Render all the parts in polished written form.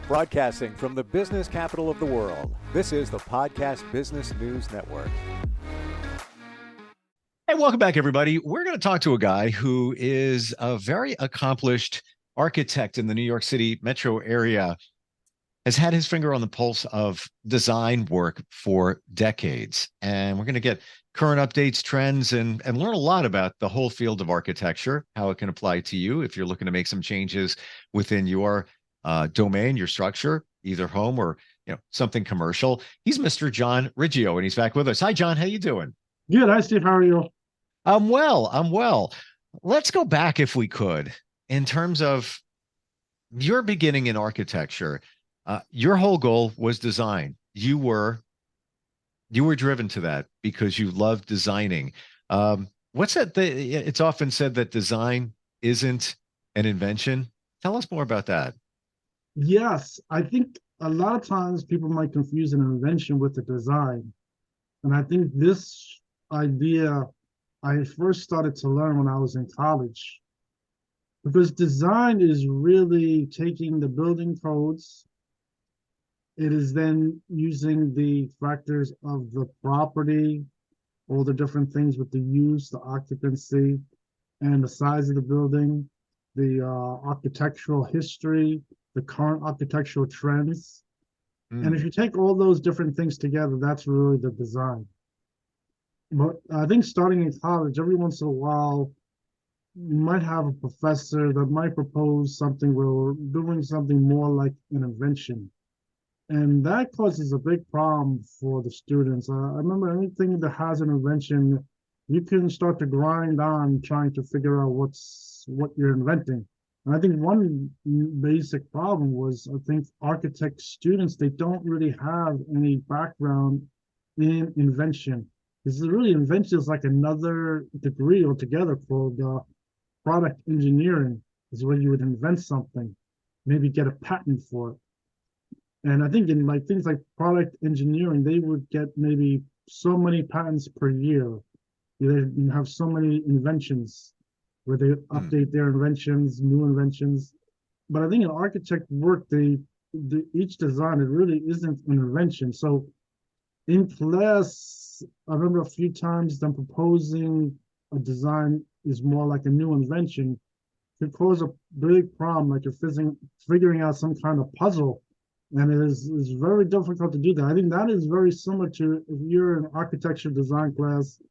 Broadcasting from the business capital of the world, this is the Podcast Business News Network. Hey, welcome back, everybody. We're going to talk to a guy who is a very accomplished architect in the New York City metro area, has had his finger on the pulse of design work for decades. And we're going to get current updates, trends, and learn a lot about the whole field of architecture, how it can apply to you if you're looking to make some changes within your domain, your structure, either home or something commercial. He's Mr. John Riggio, and he's back with us. Hi, John. How you doing? Good. Hi, Steve. How are you? I'm well. Let's go back, if we could, in terms of your beginning in architecture. Your whole goal was design. You were driven to that because you love designing. What's that? It's often said that design isn't an invention. Tell us more about that. Yes, I think a lot of times people might confuse an invention with a design. And I think this idea I first started to learn when I was in college. Because design is really taking the building codes. It is then using the factors of the property, all the different things with the use, the occupancy, and the size of the building, the architectural history, the current architectural trends. And if you take all those different things together, that's really the design. But I think starting in college, every once in a while, you might have a professor that might propose something where we're doing something more like an invention. And that causes a big problem for the students. I remember anything that has an invention, you can start to grind on trying to figure out what you're inventing. And I think one basic problem was, I think architect students, they don't really have any background in invention. This is really, invention is like another degree altogether called product engineering, is where you would invent something, maybe get a patent for it. And I think in like things like product engineering, they would get maybe so many patents per year. They have so many inventions where they update their inventions, new inventions. But I think in architect work, each design, it really isn't an invention. So in class, I remember a few times them proposing a design is more like a new invention. Could cause a big problem, like you're figuring out some kind of puzzle. And it is very difficult to do that. I think that is very similar to if you're in architecture design class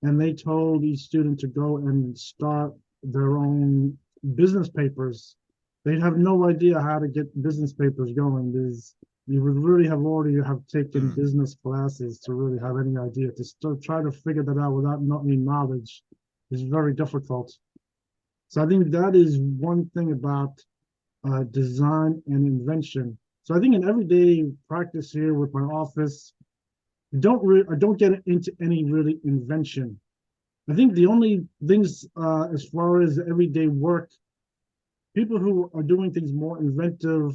and they told each student to go and start their own business papers. They'd have no idea how to get business papers going. You would really have taken business classes to really have any idea. To still try to figure that out without any knowledge is very difficult. So I think that is one thing about design and invention. So I think in everyday practice here with my office, I don't get into any really invention. I think the only things as far as everyday work, people who are doing things more inventive,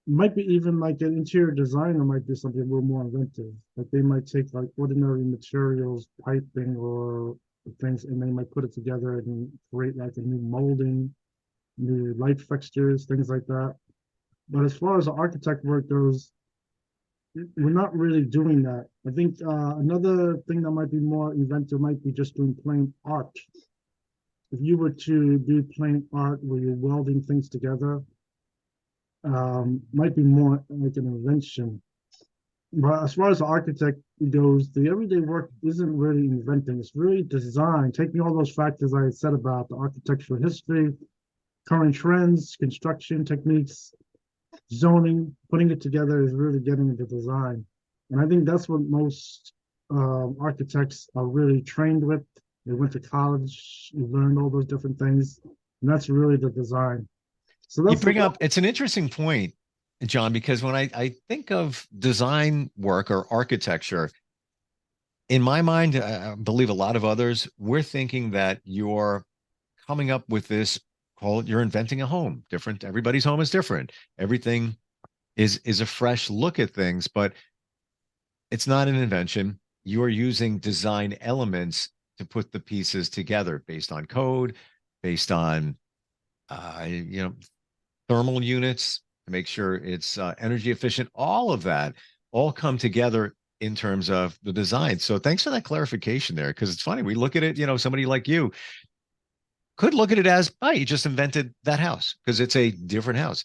might be even like an interior designer might do something a little more inventive. Like they might take like ordinary materials, piping or things, and they might put it together and create like a new molding, new light fixtures, things like that. But as far as the architect work goes, we're not really doing that. I think another thing that might be more inventive might be just doing plain art. If you were to do plain art where you're welding things together, might be more like an invention. But as far as the architect goes, the everyday work isn't really inventing. It's really design, taking all those factors I said about the architectural history, current trends, construction techniques, zoning, putting it together is really getting into design. And I think that's what most architects are really trained with. They went to college, learned all those different things, and that's really the design. So that's it's an interesting point, John, because when I think of design work or architecture, in my mind, I believe a lot of others, we're thinking that you're coming up with this, you're inventing a home. Different. Everybody's home is different. Everything is a fresh look at things, but it's not an invention. You're using design elements to put the pieces together based on code, based on thermal units to make sure it's energy efficient. All of that all come together in terms of the design. So thanks for that clarification there, because it's funny. We look at it, somebody like you could look at it as, oh, you just invented that house because it's a different house.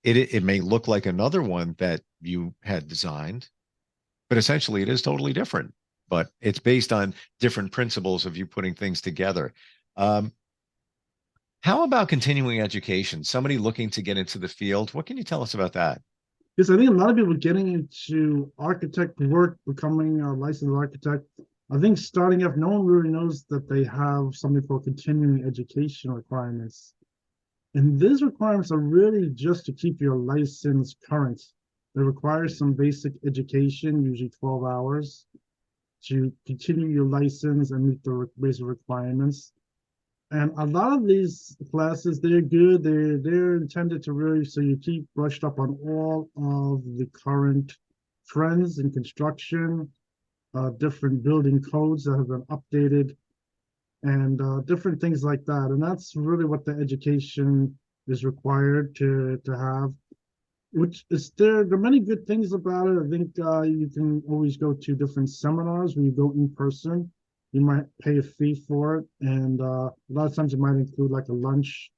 It may look like another one that you had designed, but essentially it is totally different. But it's based on different principles of you putting things together. Um, how about continuing education? Somebody looking to get into the field, what can you tell us about that? Because I think a lot of people getting into architect work, becoming a licensed architect, I think starting off, no one really knows that they have something called continuing education requirements. And these requirements are really just to keep your license current. They require some basic education, usually 12 hours, to continue your license and meet the basic requirements. And a lot of these classes, they're good. They're intended to really so you keep brushed up on all of the current trends in construction, different building codes that have been updated, and different things like that. And that's really what the education is required to have. Which is there are many good things about it. I think you can always go to different seminars when you go in person. You might pay a fee for it, and a lot of times it might include like a lunch.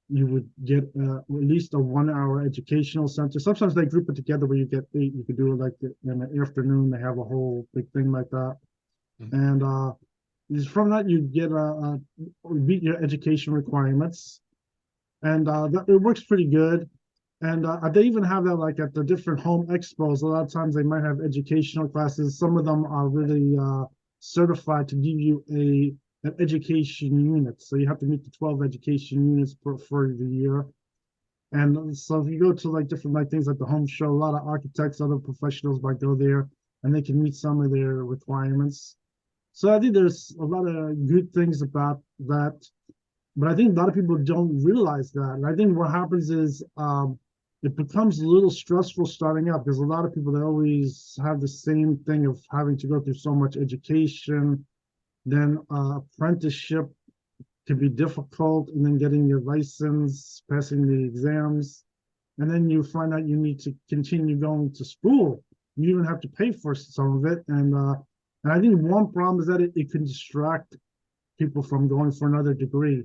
You would get at least a 1 hour educational center. Sometimes they group it together where you get eight. You could do it like in the afternoon. They have a whole big thing like that, and from that you get meet your education requirements, and it works pretty good. And they even have that like at the different home expos. A lot of times they might have educational classes. Some of them are really certified to give you an education unit. So you have to meet the 12 education units for the year. And so if you go to like different like things like the home show, a lot of architects, other professionals might go there and they can meet some of their requirements. So I think there's a lot of good things about that. But I think a lot of people don't realize that. And I think what happens is it becomes a little stressful starting up because a lot of people, they always have the same thing of having to go through so much education. Then apprenticeship can be difficult, and then getting your license, passing the exams. And then you find out you need to continue going to school. You even have to pay for some of it. And I think one problem is that it can distract people from going for another degree.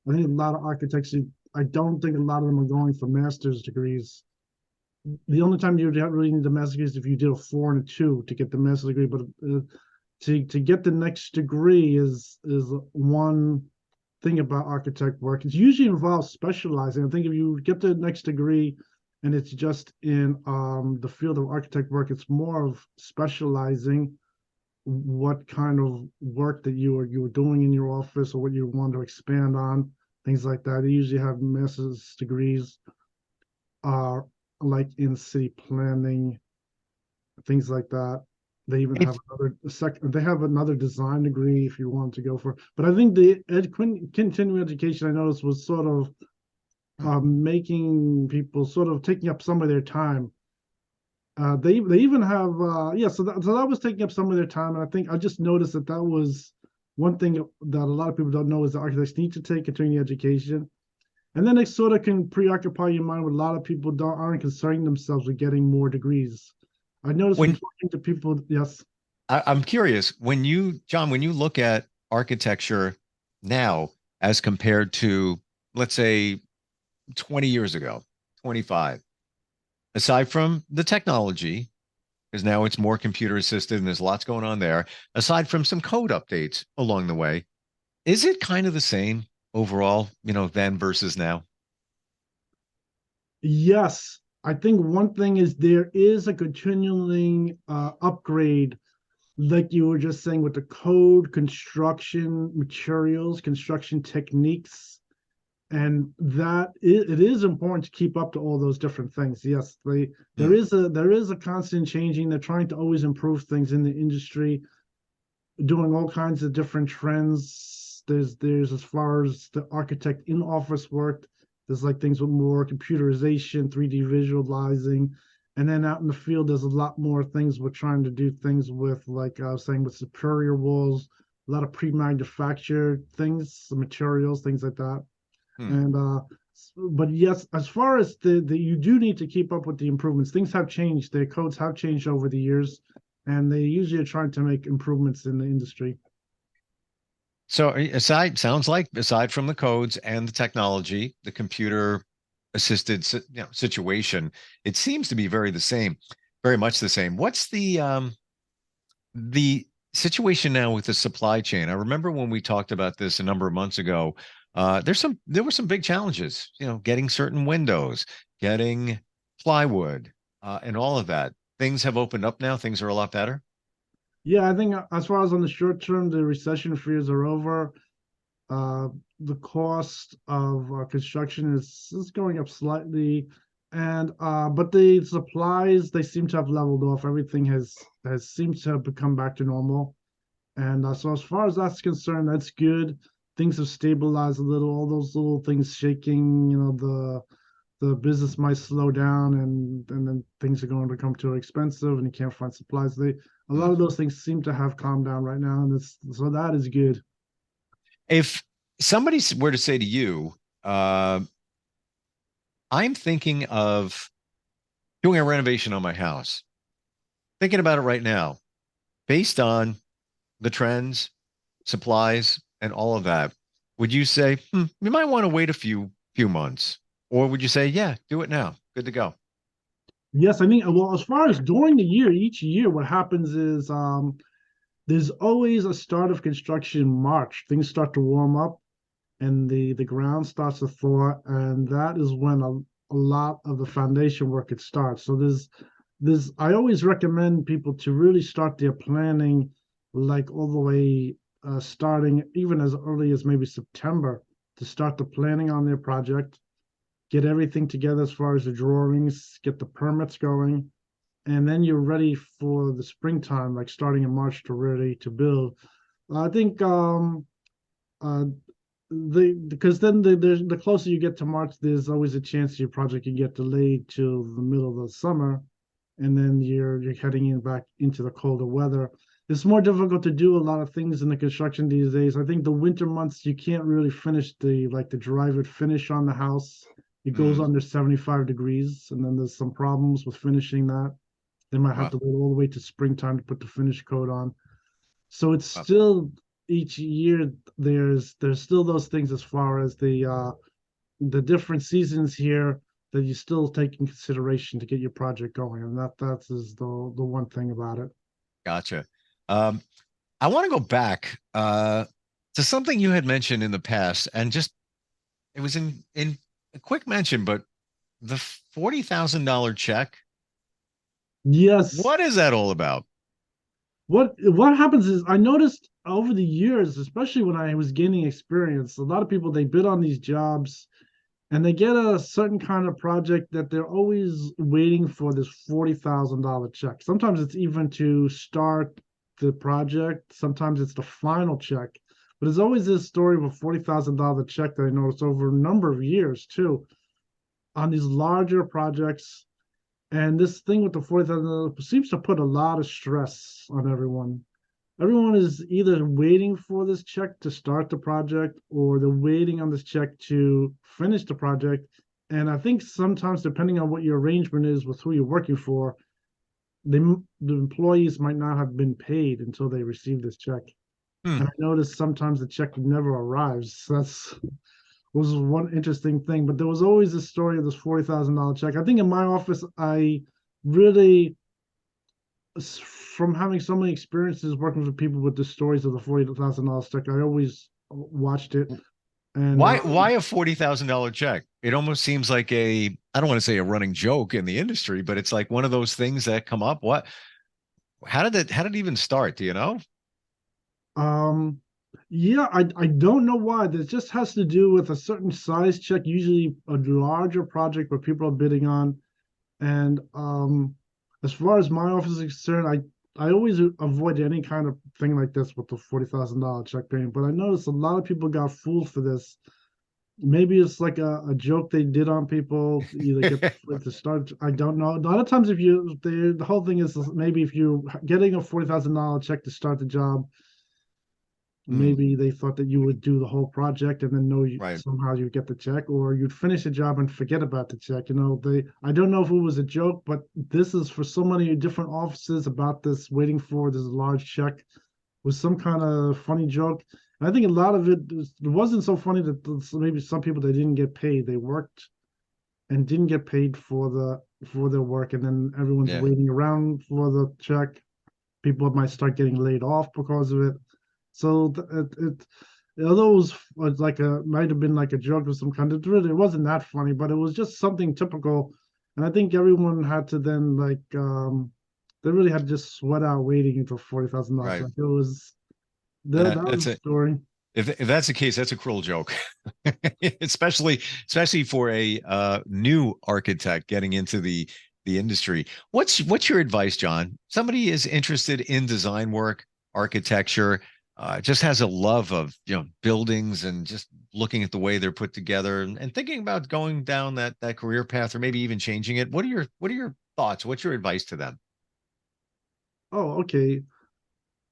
I think a lot of architects, I don't think a lot of them are going for master's degrees. The only time you really need the master's degree is if you did a 4 and a 2 to get the master's degree. But to get the next degree is one thing about architect work. It usually involves specializing. I think if you get the next degree and it's just in the field of architect work, it's more of specializing what kind of work that you were doing in your office or what you want to expand on, things like that. They usually have master's degrees, like in city planning, things like that. They even have they have another design degree if you want to go for. But I think the continuing education I noticed was sort of making people sort of taking up some of their time. They even have so that was taking up some of their time, and I think I just noticed that was one thing that a lot of people don't know is that architects need to take continuing education, and then they sort of can preoccupy your mind with a lot of people aren't concerning themselves with getting more degrees. I noticed when talking to people, yes. I'm curious, John, when you look at architecture now as compared to, let's say, 20 years ago, 25, aside from the technology, because now it's more computer assisted and there's lots going on there, aside from some code updates along the way, is it kind of the same overall, then versus now? Yes. I think one thing is there is a continuing upgrade, like you were just saying, with the code, construction materials, construction techniques, and it is important to keep up to all those different things. Yes, there is a constant changing. They're trying to always improve things in the industry, doing all kinds of different trends. There's as far as the architect in office work, there's like things with more computerization, 3D visualizing. And then out in the field, there's a lot more things we're trying to do things with, like I was saying, with superior walls, a lot of pre-manufactured things, materials, things like that. And But yes, as far as the you do need to keep up with the improvements. Things have changed. The codes have changed over the years, and they usually are trying to make improvements in the industry. So aside from the codes and the technology, the computer assisted situation, it seems to be very much the same. What's the situation now with the supply chain? I remember when we talked about this a number of months ago. There were some big challenges, getting certain windows, getting plywood, and all of that. Things have opened up now. Things are a lot better. Yeah, I think as far as on the short term, the recession fears are over. Uh, the cost of construction is going up slightly, and but the supplies they seem to have leveled off. Everything has seemed to have become back to normal, and so as far as that's concerned, that's good. Things have stabilized a little. All those little things shaking, the business might slow down, and then things are going to become too expensive, and you can't find supplies. A lot Mm. of those things seem to have calmed down right now, and so that is good. If somebody were to say to you, uh, I'm thinking of doing a renovation on my house, thinking about it right now, based on the trends, supplies, and all of that, would you say, you might want to wait a few months? Or would you say, yeah, do it now? Good to go. Yes, I mean, well, as far as during the year, each year, what happens is there's always a start of construction in March. Things start to warm up, and the ground starts to thaw, and that is when a lot of the foundation work it starts. So there's I always recommend people to really start their planning like all the way starting even as early as maybe September to start the planning on their project, get everything together as far as the drawings, get the permits going, and then you're ready for the springtime, like starting in March to ready to build. I think uh, because then the closer you get to March, there's always a chance your project can get delayed till the middle of the summer, and then you're heading in back into the colder weather. It's more difficult to do a lot of things in the construction these days. I think the winter months you can't really finish the drive it finish on the house. It goes Mm, under 75 degrees, and then there's some problems with finishing that. They might have wow, to wait all the way to springtime to put the finish coat on. So it's wow. still each year there's still those things as far as the different seasons here that you still take in consideration to get your project going, and that is the one thing about it. Gotcha. Um, I want to go back to something you had mentioned in the past, and just it was in a quick mention, but the $40,000 check. Yes, What is that all about? what happens is I noticed over the years, especially when I was gaining experience, a lot of people they bid on these jobs and they get a certain kind of project that they're always waiting for this $40,000 check. Sometimes it's even to start the project, sometimes it's the final check. But there's always this story of a $40,000 check that I noticed over a number of years too on these larger projects. And this thing with the $40,000 seems to put a lot of stress on everyone. Everyone is either waiting for this check to start the project or they're waiting on this check to finish the project. And I think sometimes, depending on what your arrangement is with who you're working for, the employees might not have been paid until they receive this check. And I Hmm. noticed sometimes the check never arrives. That's was one interesting thing. But there was always this story of this $40,000 check. I think in my office, I really from having so many experiences working with people with the stories of the $40,000 check, I always watched it. And Why a $40,000 check? It almost seems like I don't want to say a running joke in the industry, but it's like one of those things that come up. How did it even start? Do you know? um, yeah, I don't know why. This just has to do with a certain size check, usually a larger project where people are bidding on. And as far as my office is concerned, I always avoid any kind of thing like this with the $40,000 check payment. But I noticed a lot of people got fooled for this. Maybe it's like a joke they did on people to either get to start. I don't know. A lot of times, if you the whole thing is maybe if you're getting a $40,000 check to start the job, Mm, Maybe they thought that you would do the whole project and then know you right. somehow you get the check, or you'd finish a job and forget about the check. I don't know if it was a joke, but this is for so many different offices about this waiting for this large check was some kind of funny joke. And I think a lot of it wasn't so funny that maybe some people they didn't get paid. They worked and didn't get paid for their work, and then everyone's Yeah. waiting around for the check. People might start getting laid off because of it. So although it was like a might have been like a joke of some kind, it wasn't that funny, but it was just something typical. And I think everyone had to then they really had to just sweat out waiting until $40,000. Right. Like it was that was That's the it. story. If that's the case, that's a cruel joke, especially for a new architect getting into the industry. What's your advice, John? Somebody is interested in design work, architecture, just has a love of buildings and just looking at the way they're put together and thinking about going down that career path or maybe even changing it. What are your thoughts? What's your advice to them? Oh, okay.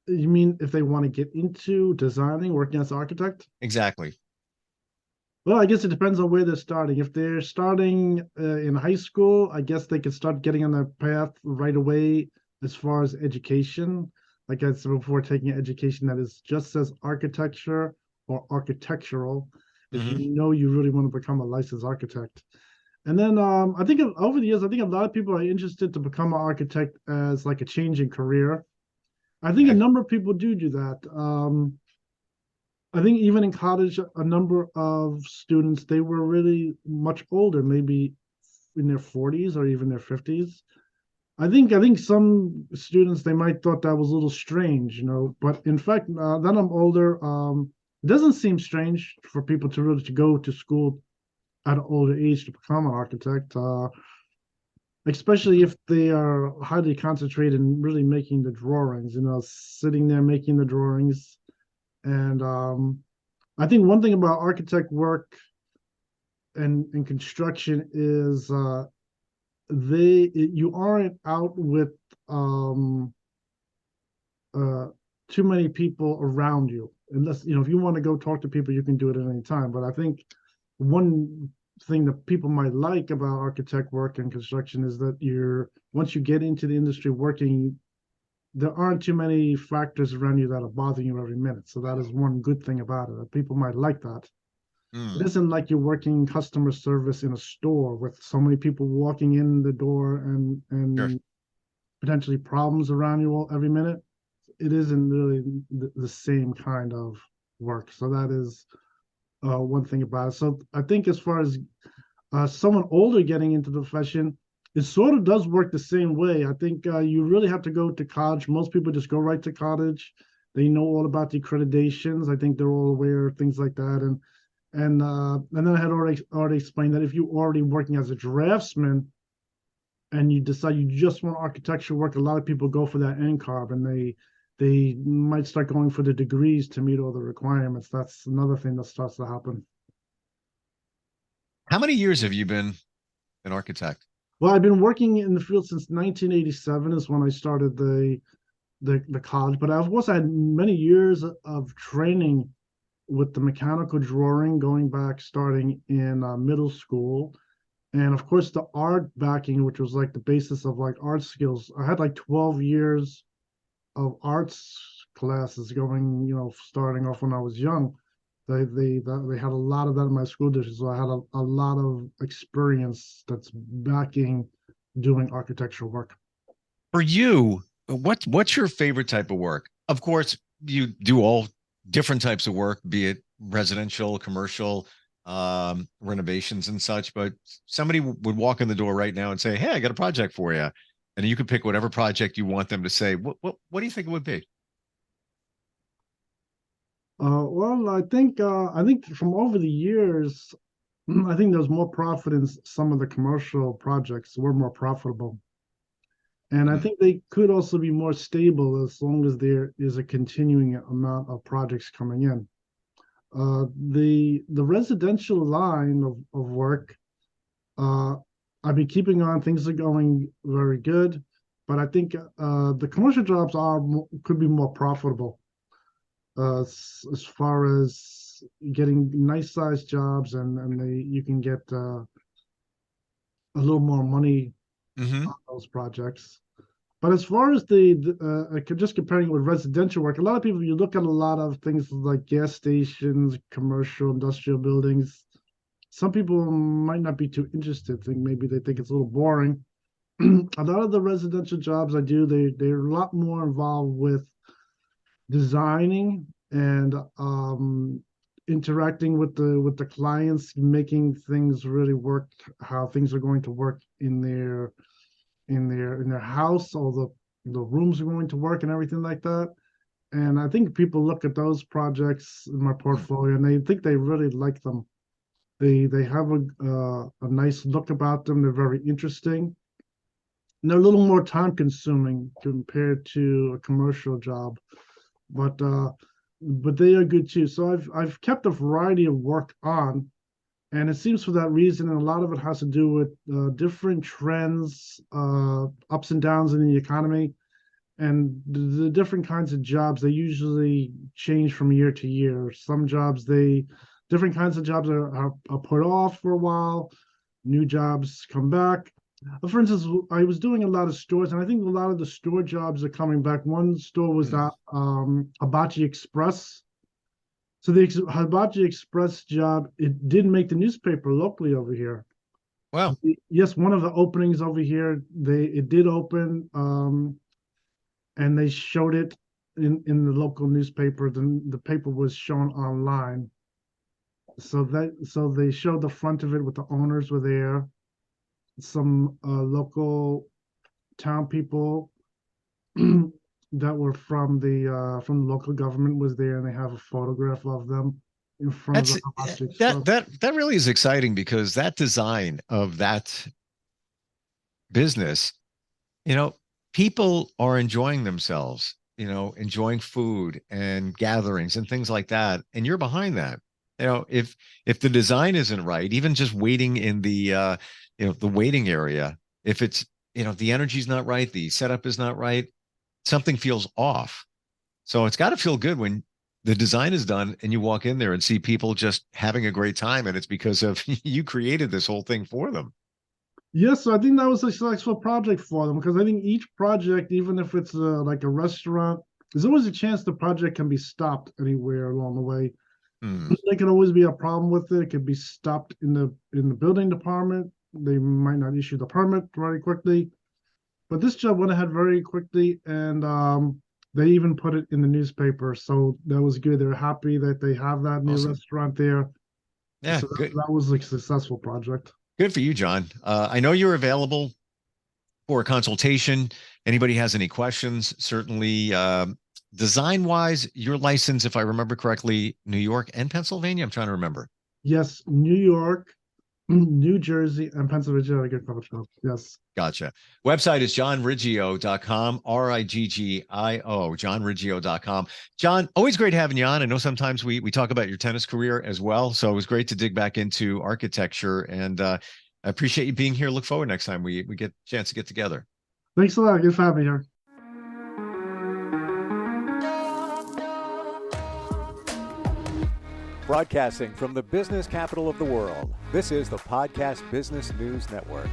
You mean if they want to get into designing, working as an architect? Exactly. Well, I guess it depends on where they're starting. If they're starting in high school, I guess they could start getting on their path right away as far as education. Like I said before, taking an education that is just as architecture or architectural, if you Hmm. know you really want to become a licensed architect. And then I think over the years, I think a lot of people are interested to become an architect as like a changing career. I think a Okay. number of people do that. I think even in college, a number of students they were really much older, maybe in their 40s or even their 50s. I think some students they might thought that was a little strange, But in fact, that I'm older, it doesn't seem strange for people to really to go to school at an older age to become an architect, especially if they are highly concentrated in really making the drawings. Sitting there making the drawings, and I think one thing about architect work and construction is you aren't out with um, uh, too many people around you. Unless if you want to go talk to people, you can do it at any time. But I think one thing that people might like about architect work and construction is that once you get into the industry working, there aren't too many factors around you that are bothering you every minute. So that is one good thing about it. That people might like that. It Mm, isn't like you're working customer service in a store with so many people walking in the door sure. and potentially problems around you all every minute. It isn't really the same kind of work. So that is one thing about it. So I think as far as someone older getting into the profession, it sort of does work the same way. I think you really have to go to college. Most people just go right to college. They know all about the accreditations. I think they're all aware of things like that. And then I had already explained that if you're already working as a draftsman and you decide you just want architecture work, a lot of people go for that NCARB and they might start going for the degrees to meet all the requirements. That's another thing that starts to happen. How many years have you been an architect? Well, I've been working in the field since 1987 is when I started the college, but I've also had many years of training with the mechanical drawing going back starting in middle school. And of course, the art backing, which was like the basis of like art skills. I had like 12 years of arts classes going, starting off when I was young. They had a lot of that in my school district, so I had a lot of experience that's backing doing architectural work. For you, what's your favorite type of work? Of course, you do all different types of work, be it residential, commercial, renovations and such. But somebody would walk in the door right now and say, "Hey, I got a project for you," and you could pick whatever project you want them to say. What do you think it would be? Well, I think from over the years, I think there's more profit in some of the commercial projects. Were more profitable. And I Mm, think they could also be more stable as long as there is a continuing amount of projects coming in. The residential line of work, uh, I've been keeping on. Things are going very good, but I think the commercial jobs could be more profitable. as far as getting nice sized jobs, and you can get a little more money Mm-hmm. on those projects. But as far as just comparing it with residential work, a lot of people, you look at a lot of things like gas stations, commercial, industrial buildings. Some people might not be too interested. Maybe they think it's a little boring. A lot of the residential jobs I do, they're a lot more involved with designing and interacting with the clients, making things really work, how things are going to work in their house, all the rooms are going to work and everything like that. And I think people look at those projects in my portfolio and they think they really like them. They have a nice look about them. They're very interesting. And they're a little more time consuming compared to a commercial job, but they are good too. So I've kept a variety of work on, and it seems for that reason, and a lot of it has to do with different trends, ups and downs in the economy, and the different kinds of jobs. They usually change from year to year. Some jobs, different kinds of jobs are put off for a while. New jobs come back. For instance, I was doing a lot of stores, and I think a lot of the store jobs are coming back. One store was that Hibachi Express. So the Hibachi Express job, it did make the newspaper locally over here. Wow. Yes, one of the openings over here, it did open, and they showed it in the local newspaper. The paper was shown online. So they showed the front of it with the owners were there. Some local town people that were from the local government was there, and they have a photograph of them in front of That's the Hibachi that Express. that really is exciting because that design of that business, you know, people are enjoying themselves, enjoying food and gatherings and things like that. And you're behind that. If the design isn't right, even just waiting in the waiting area, if it's, the energy's not right, the setup is not right, something feels off. So it's got to feel good when the design is done and you walk in there and see people just having a great time. And it's because of you created this whole thing for them. Yes, so I think that was a successful project for them, because I think each project, even if it's like a restaurant, there's always a chance the project can be stopped anywhere along the way. Hmm. There can always be a problem with it. It could be stopped in the building department. They might not issue the permit very quickly. But this job went ahead very quickly, and they even put it in the newspaper. So that was good. They're happy that they have that new Awesome. restaurant there. Yeah, So good. that was a successful project. Good for you, John. I know you're available for a consultation. Anybody has any questions, certainly. Design wise, your license, if I remember correctly, New York and Pennsylvania. I'm trying to remember. Yes, New York, New Jersey, and Pennsylvania. I get coverage now. Yes. Gotcha. Website is johnriggio.com, Riggio, johnriggio.com. John, always great having you on. I know sometimes we talk about your tennis career as well. So it was great to dig back into architecture, and I appreciate you being here. Look forward next time we get a chance to get together. Thanks a lot. Good for having me here. Broadcasting from the business capital of the world, this is the Podcast Business News Network.